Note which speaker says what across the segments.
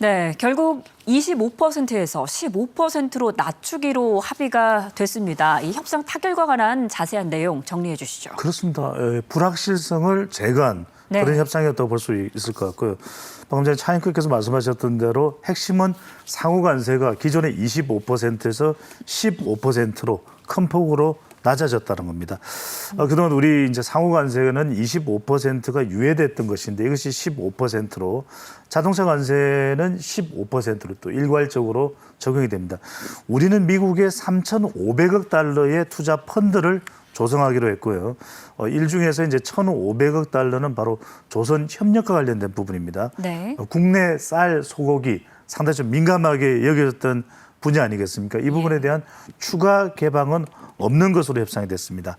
Speaker 1: 네, 결국 25%에서 15%로 낮추기로 합의가 됐습니다. 이 협상 타결과 관한 자세한 내용 정리해 주시죠.
Speaker 2: 그렇습니다. 불확실성을 제거한
Speaker 1: 네.
Speaker 2: 그런 협상이었다고 볼 수 있을 것 같고요. 방금 전에 차인크께서 말씀하셨던 대로 핵심은 상호 관세가 기존의 25%에서 15%로 큰 폭으로 낮아졌다는 겁니다. 그동안 우리 이제 상호 관세는 25%가 유예됐던 것인데 이것이 15%로 자동차 관세는 15%로 또 일괄적으로 적용이 됩니다. 우리는 미국의 3,500억 달러의 투자 펀드를 조성하기로 했고요. 일 중에서 이제 1,500억 달러는 바로 조선 협력과 관련된 부분입니다.
Speaker 1: 네.
Speaker 2: 국내 쌀, 소고기 상당히 좀 민감하게 여겨졌던 분야 아니겠습니까? 이 부분에 대한 추가 개방은 없는 것으로 협상이 됐습니다.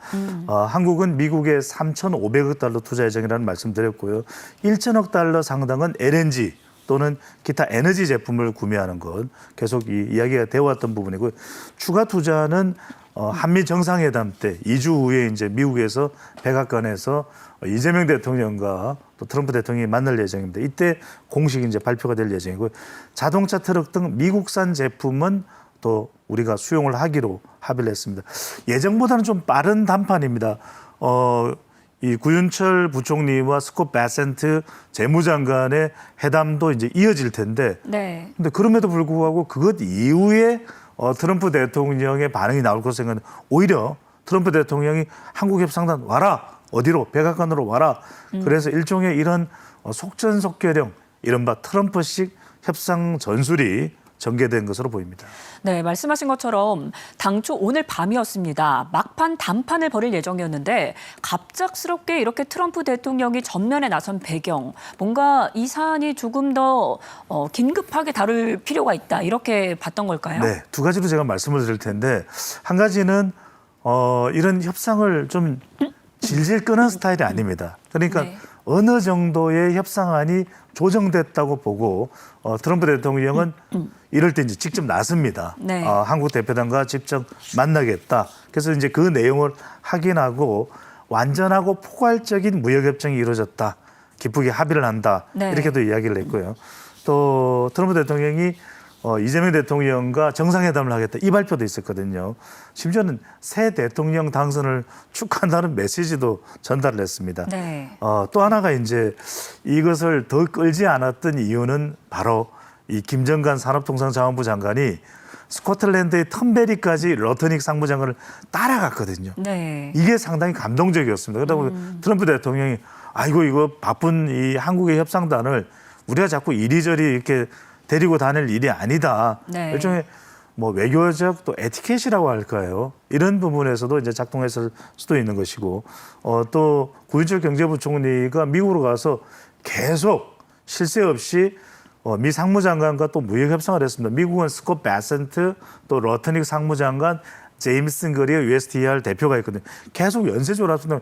Speaker 2: 한국은 미국에 3,500억 달러 투자 예정이라는 말씀드렸고요. 1천억 달러 상당은 LNG 또는 기타 에너지 제품을 구매하는 것 계속 이야기가 되어 왔던 부분이고요. 추가 투자는 한미 정상회담 때 2주 후에 이제 미국에서 백악관에서 이재명 대통령과 또 트럼프 대통령이 만날 예정입니다. 이때 공식 이제 발표가 될 예정이고요. 자동차, 트럭 등 미국산 제품은 또 우리가 수용을 하기로 합의를 했습니다. 예정보다는 좀 빠른 단판입니다. 이 구윤철 부총리와 스콧 베센트 재무장관의 회담도 이제 이어질 텐데,
Speaker 1: 네.
Speaker 2: 근데 그럼에도 불구하고 그것 이후에 트럼프 대통령의 반응이 나올 것을 생각하는 오히려 트럼프 대통령이 한국 협상단 와라 어디로 백악관으로 와라 그래서 일종의 이런 속전속결형 이른바 트럼프식 협상 전술이 전개된 것으로 보입니다.
Speaker 1: 네, 말씀하신 것처럼 당초 오늘 밤이었습니다. 막판 담판을 벌일 예정이었는데 갑작스럽게 이렇게 트럼프 대통령이 전면에 나선 배경, 뭔가 이 사안이 조금 더 긴급하게 다룰 필요가 있다 이렇게 봤던 걸까요?
Speaker 2: 네, 두 가지로 제가 말씀을 드릴 텐데 한 가지는 이런 협상을 좀 질질 끄는 스타일이 아닙니다. 그러니까
Speaker 1: 네.
Speaker 2: 어느 정도의 협상안이 조정됐다고 보고 트럼프 대통령은 이럴 때 이제 직접 나섭니다.
Speaker 1: 네.
Speaker 2: 한국 대표단과 직접 만나겠다. 그래서 이제 그 내용을 확인하고 완전하고 포괄적인 무역협정이 이루어졌다. 기쁘게 합의를 한다.
Speaker 1: 네.
Speaker 2: 이렇게도 이야기를 했고요. 또 트럼프 대통령이 이재명 대통령과 정상회담을 하겠다. 이 발표도 있었거든요. 심지어는 새 대통령 당선을 축하한다는 메시지도 전달을 했습니다.
Speaker 1: 네.
Speaker 2: 또 하나가 이제 이것을 더 끌지 않았던 이유는 바로 이 김정관 산업통상자원부 장관이 스코틀랜드의 텀베리까지 러터닉 상무장관을 따라갔거든요.
Speaker 1: 네.
Speaker 2: 이게 상당히 감동적이었습니다. 그러다 보니 트럼프 대통령이 아이고 이거 바쁜 이 한국의 협상단을 우리가 자꾸 이리저리 이렇게 데리고 다닐 일이 아니다.
Speaker 1: 네.
Speaker 2: 일종의 뭐 외교적 또 에티켓이라고 할까요? 이런 부분에서도 이제 작동했을 수도 있는 것이고 또 구윤철 경제부총리가 미국으로 가서 계속 쉴 새 없이 미 상무장관과 또 무역 협상을 했습니다. 미국은 스콧 베센트 또 러터닉 상무장관 제임슨 거리의 USTR 대표가 있거든요. 계속 연쇄적으로 합니다.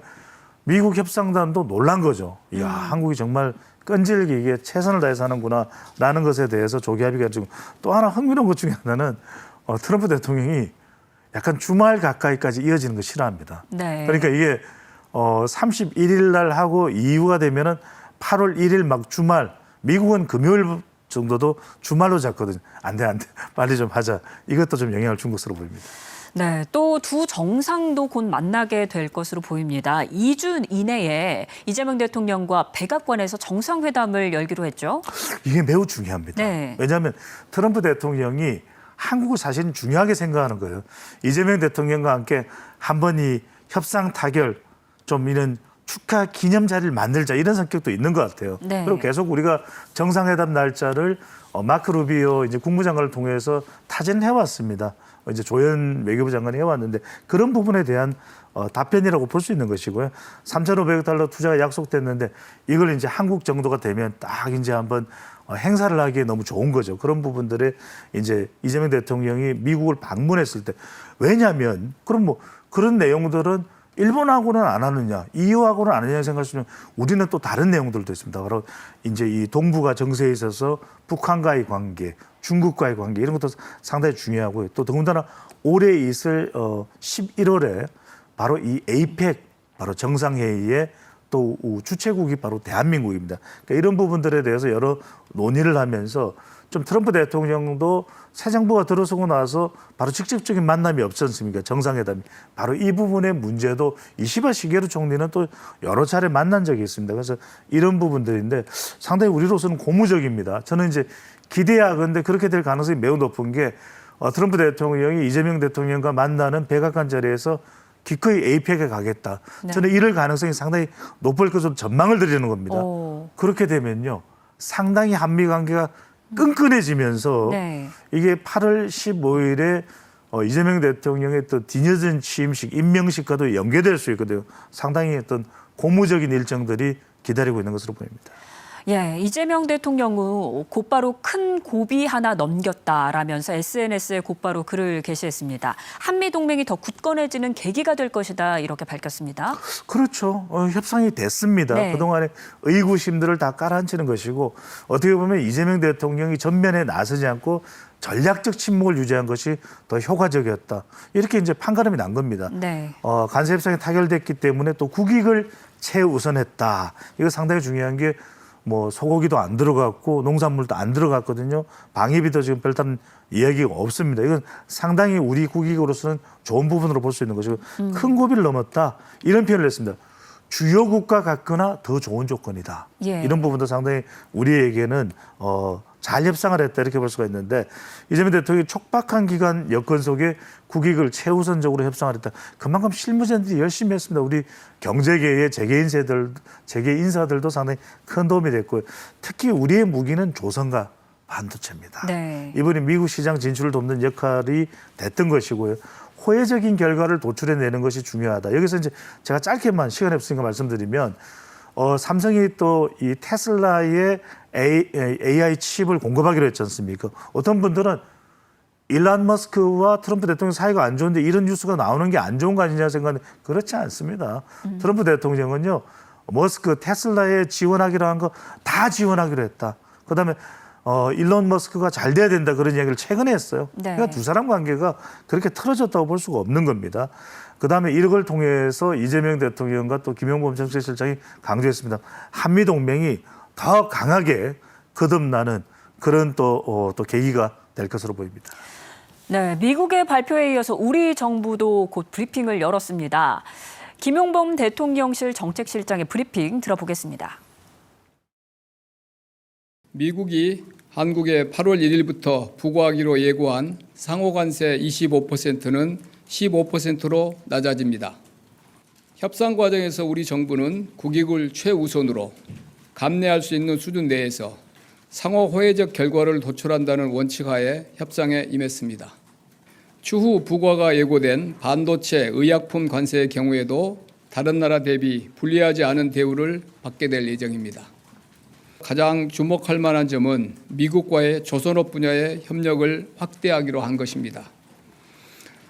Speaker 2: 미국 협상단도 놀란 거죠. 이야, 한국이 정말 끈질기게 최선을 다해서 하는구나라는 것에 대해서 조기 합의가 지금 또 하나 흥미로운 것 중에 하나는 트럼프 대통령이 약간 주말 가까이까지 이어지는 거 싫어합니다.
Speaker 1: 네.
Speaker 2: 그러니까 이게 31일 날 하고 이후가 되면은 8월 1일 막 주말 미국은 금요일 정도도 주말로 잡거든요. 안 돼. 빨리 좀 하자. 이것도 좀 영향을 준 것으로 보입니다.
Speaker 1: 네, 또 두 정상도 곧 만나게 될 것으로 보입니다. 2주 이내에 이재명 대통령과 백악관에서 정상회담을 열기로 했죠.
Speaker 2: 이게 매우 중요합니다.
Speaker 1: 네.
Speaker 2: 왜냐하면 트럼프 대통령이 한국을 사실 중요하게 생각하는 거예요. 이재명 대통령과 함께 한번 이 협상 타결 좀 이런 축하 기념 자리를 만들자 이런 성격도 있는 것 같아요.
Speaker 1: 네.
Speaker 2: 그리고 계속 우리가 정상회담 날짜를 마크 루비오 이제 국무장관을 통해서 타진해 왔습니다. 이제 조현 외교부 장관이 해왔는데 그런 부분에 대한 답변이라고 볼 수 있는 것이고요. 3,500억 달러 투자가 약속됐는데 이걸 이제 한국 정도가 되면 딱 이제 한번 행사를 하기에 너무 좋은 거죠. 그런 부분들에 이제 이재명 대통령이 미국을 방문했을 때 왜냐하면 그럼 뭐 그런 내용들은 일본하고는 안 하느냐, EU하고는 안 하느냐 생각하시면 우리는 또 다른 내용들도 있습니다. 바로 이제 이 동북아 정세에 있어서 북한과의 관계, 중국과의 관계 이런 것도 상당히 중요하고요. 또 더군다나 올해 있을 11월에 바로 이 APEC 바로 정상회의에 또 주최국이 바로 대한민국입니다. 그러니까 이런 부분들에 대해서 여러 논의를 하면서 좀 트럼프 대통령도 새 정부가 들어서고 나서 바로 직접적인 만남이 없지 않습니까? 정상회담이. 바로 이 부분의 문제도 이시바 시게루 총리는 또 여러 차례 만난 적이 있습니다. 그래서 이런 부분들인데 상당히 우리로서는 고무적입니다. 저는 이제 기대하건대 그렇게 될 가능성이 매우 높은 게 트럼프 대통령이 이재명 대통령과 만나는 백악관 자리에서 기꺼이 APEC에 가겠다.
Speaker 1: 네.
Speaker 2: 저는 이럴 가능성이 상당히 높을 것으로 전망을 드리는 겁니다.
Speaker 1: 오.
Speaker 2: 그렇게 되면요. 상당히 한미 관계가 끈끈해지면서
Speaker 1: 네.
Speaker 2: 이게 8월 15일에 이재명 대통령의 또 뒤늦은 취임식, 임명식과도 연계될 수 있거든요. 상당히 어떤 고무적인 일정들이 기다리고 있는 것으로 보입니다.
Speaker 1: 예, 이재명 대통령은 곧바로 큰 고비 하나 넘겼다라면서 SNS에 곧바로 글을 게시했습니다. 한미 동맹이 더 굳건해지는 계기가 될 것이다 이렇게 밝혔습니다.
Speaker 2: 그렇죠. 협상이 됐습니다.
Speaker 1: 네.
Speaker 2: 그동안의 의구심들을 다 깔아앉히는 것이고 어떻게 보면 이재명 대통령이 전면에 나서지 않고 전략적 침묵을 유지한 것이 더 효과적이었다. 이렇게 이제 판가름이 난 겁니다.
Speaker 1: 네.
Speaker 2: 관세 협상이 타결됐기 때문에 또 국익을 최우선했다. 이거 상당히 중요한 게 뭐 소고기도 안 들어갔고 농산물도 안 들어갔거든요. 방위비도 지금 별다른 이야기가 없습니다. 이건 상당히 우리 국익으로서는 좋은 부분으로 볼 수 있는 것이고 큰 고비를 넘었다. 이런 표현을 했습니다. 주요 국가 같거나 더 좋은 조건이다.
Speaker 1: 예.
Speaker 2: 이런 부분도 상당히 우리에게는 잘 협상을 했다 이렇게 볼 수가 있는데 이재명 대통령이 촉박한 기간 여건 속에 국익을 최우선적으로 협상을 했다. 그만큼 실무자들이 열심히 했습니다. 우리 경제계의 재계 인사들도 상당히 큰 도움이 됐고요. 특히 우리의 무기는 조선과 반도체입니다.
Speaker 1: 네.
Speaker 2: 이번에 미국 시장 진출을 돕는 역할이 됐던 것이고요. 호혜적인 결과를 도출해내는 것이 중요하다. 여기서 이제 제가 짧게만 시간이 없으니까 말씀드리면 삼성이 또 이 테슬라의 AI 칩을 공급하기로 했지 않습니까? 어떤 분들은 일론 머스크와 트럼프 대통령 사이가 안 좋은데 이런 뉴스가 나오는 게 안 좋은 거 아니냐 생각하는데 그렇지 않습니다. 트럼프 대통령은요. 머스크 테슬라에 지원하기로 한 거 다 지원하기로 했다. 그다음에 일론 머스크가 잘 돼야 된다 그런 이야기를 최근에 했어요.
Speaker 1: 네.
Speaker 2: 그러니까 두 사람 관계가 그렇게 틀어졌다고 볼 수가 없는 겁니다. 그다음에 이걸 통해서 이재명 대통령과 또 김용범 정책실장이 강조했습니다. 한미 동맹이 더 강하게 거듭나는 그런 또 계기가 될 것으로 보입니다.
Speaker 1: 네, 미국의 발표에 이어서 우리 정부도 곧 브리핑을 열었습니다. 김용범 대통령실 정책실장의 브리핑 들어보겠습니다.
Speaker 3: 미국이 한국에 8월 1일부터 부과하기로 예고한 상호관세 25%는 15%로 낮아집니다. 협상 과정에서 우리 정부는 국익을 최우선으로 감내할 수 있는 수준 내에서 상호 호혜적 결과를 도출한다는 원칙하에 협상에 임했습니다. 추후 부과가 예고된 반도체, 의약품 관세의 경우에도 다른 나라 대비 불리하지 않은 대우를 받게 될 예정입니다. 가장 주목할 만한 점은 미국과의 조선업 분야의 협력을 확대하기로 한 것입니다.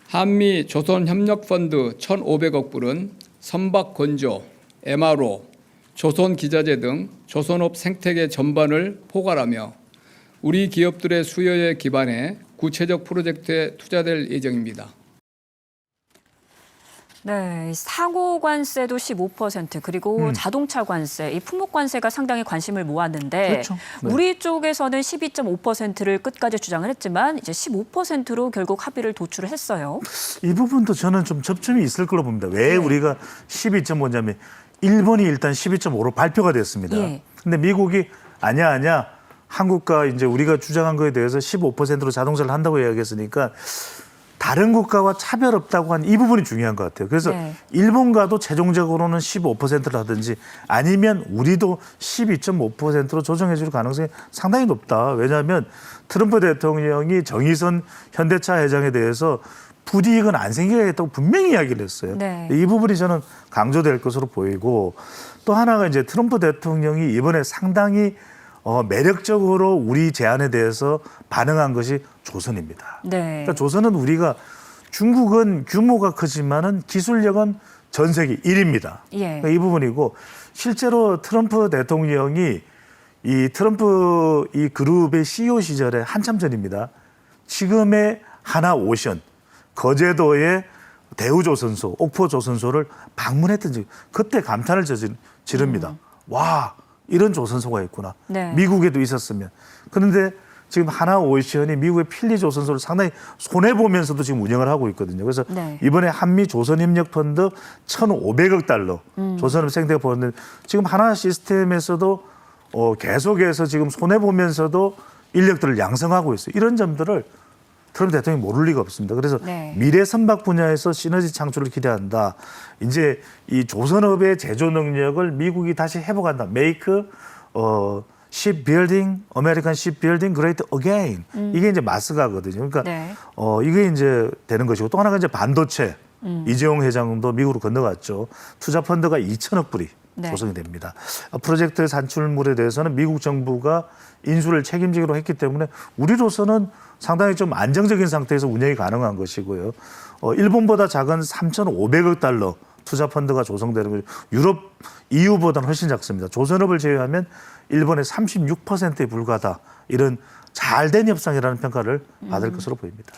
Speaker 3: 한미 조선협력펀드 1,500억 불은 선박 건조, MRO, 조선기자재 등 조선업 생태계 전반을 포괄하며 우리 기업들의 수요에 기반해 구체적 프로젝트에 투자될 예정입니다.
Speaker 1: 네, 상호 관세도 15% 그리고 자동차 관세, 이 품목 관세가 상당히 관심을 모았는데
Speaker 2: 그렇죠. 네.
Speaker 1: 우리 쪽에서는 12.5%를 끝까지 주장을 했지만 이제 15%로 결국 합의를 도출을 했어요.
Speaker 2: 이 부분도 저는 좀 접점이 있을 걸로 봅니다. 왜
Speaker 1: 네.
Speaker 2: 우리가 12.5냐면 일본이 일단 12.5로 발표가 됐습니다.
Speaker 1: 예.
Speaker 2: 근데 미국이 아니야. 한국과 이제 우리가 주장한 거에 대해서 15%로 자동차를 한다고 이야기했으니까 다른 국가와 차별 없다고 한 이 부분이 중요한 것 같아요. 그래서
Speaker 1: 네.
Speaker 2: 일본과도 최종적으로는 15%를 하든지 아니면 우리도 12.5%로 조정해 줄 가능성이 상당히 높다. 왜냐하면 트럼프 대통령이 정의선 현대차 회장에 대해서 불이익은 안 생기겠다고 분명히 이야기를 했어요.
Speaker 1: 네.
Speaker 2: 이 부분이 저는 강조될 것으로 보이고 또 하나가 이제 트럼프 대통령이 이번에 상당히 매력적으로 우리 제안에 대해서 반응한 것이 조선입니다.
Speaker 1: 네.
Speaker 2: 그러니까 조선은 우리가 중국은 규모가 크지만은 기술력은 전 세계 1위입니다.
Speaker 1: 예.
Speaker 2: 그러니까 이 부분이고 실제로 트럼프 대통령이 이 트럼프 이 그룹의 CEO 시절에 한참 전입니다. 지금의 하나오션, 거제도의 대우조선소, 옥포조선소를 방문했던 적 그때 감탄을 저지른 지릅니다. 와, 이런 조선소가 있구나.
Speaker 1: 네.
Speaker 2: 미국에도 있었으면. 그런데 지금 하나오션이 미국의 필리 조선소를 상당히 손해보면서도 지금 운영을 하고 있거든요. 그래서
Speaker 1: 네.
Speaker 2: 이번에 한미 조선협력펀드 1,500억 달러 조선업 생태가 보는데 지금 하나 시스템에서도 계속해서 지금 손해보면서도 인력들을 양성하고 있어요. 이런 점들을 트럼프 대통령이 모를 리가 없습니다. 그래서
Speaker 1: 네.
Speaker 2: 미래 선박 분야에서 시너지 창출을 기대한다. 이제 이 조선업의 제조 능력을 미국이 다시 회복한다. Make shipbuilding, American shipbuilding great again. 이게 이제 마스가거든요. 그러니까
Speaker 1: 네.
Speaker 2: 이게 이제 되는 것이고 또 하나가 이제 반도체. 이재용 회장도 미국으로 건너갔죠. 투자 펀드가 2천억 불이
Speaker 1: 네.
Speaker 2: 조성이 됩니다. 프로젝트 산출물에 대해서는 미국 정부가 인수를 책임지기로 했기 때문에 우리로서는 상당히 좀 안정적인 상태에서 운영이 가능한 것이고요. 일본보다 작은 3,500억 달러 투자 펀드가 조성되는 거죠. 유럽, EU보다는 훨씬 작습니다. 조선업을 제외하면 일본의 36%에 불과하다. 이런 잘된 협상이라는 평가를 받을 것으로 보입니다.